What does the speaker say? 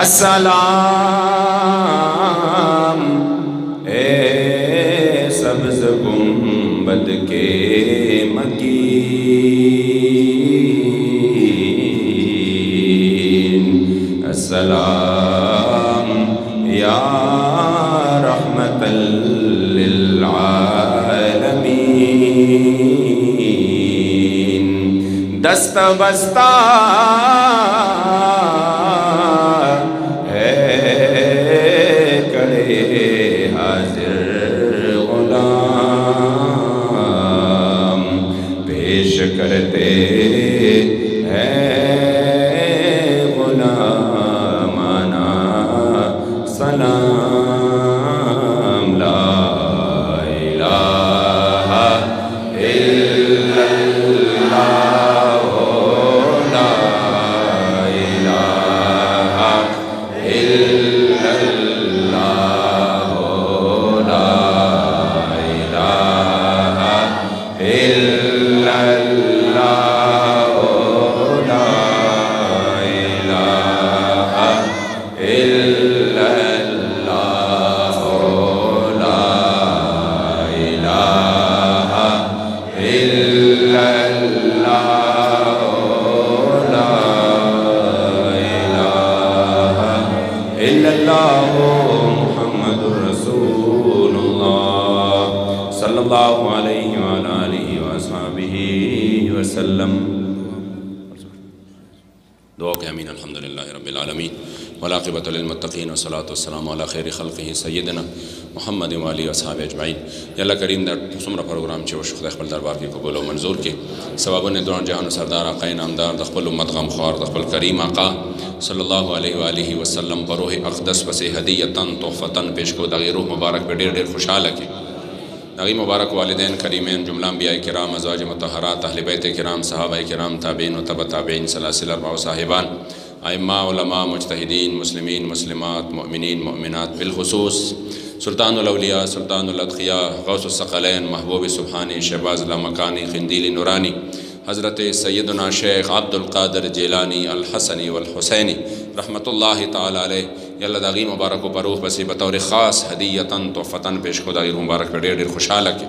السلام اے سبز گنبد کے مکین، السلام یا رحمت للعالمین، دست بستہ کرتے ہیں غلامانا سلام، لا الہ الا اللہ، لا الہ الا اللہ، لا الہ الا محمد رسول اللہ صلی اللہ علیہ وآلہ وصحبہ وسلم۔ دعا کہ امین۔ الحمدللہ رب العالمین والعاقبۃ للمتقین والصلاۃ والسلام علی خیر خلقہ سیدنا محمد وآلہ وصحبہ اجمعین۔ یا اللہ کریم در سمرا پروگرام چے وش خدای خپل دربار کې قبول او منظور کې ثوابونه دوران جهان سردار آقا نامدار د خپل امت غمخوار د خپل کریم آقا صلی اللہ علیہ وآلہ وسلم پر روح اقدس پس ہدیتاً تحفتاً پیش کو دغی روح مبارک پہ ڈیر ڈیر خوشحال ہے داغی مبارک والدین کریمین جملہ انبیاء کرام ازواج مطہرات اہل بیت کرام صحابہ کرام تابعین و تبع تابعین سلاسل اربع و صاحبان ائمہ علماء مجتہدین مسلمین مسلمات مؤمنین مؤمنات بالخصوص سلطان الاولیاء سلطان الادقیاء غوث الثقلین محبوب سبحانی شہباز لامکانی قندیل نورانی حضرت سیدنا شیخ عبد القادر جیلانی الحسنی والحسینی رحمت اللہ تعالی علیہ یا اللہ داغی مبارک و پروخ بسی بطور خاص ہدیتاً تحفتاً پیش خدا غیر مبارک پر ڈیر خوشحال ہے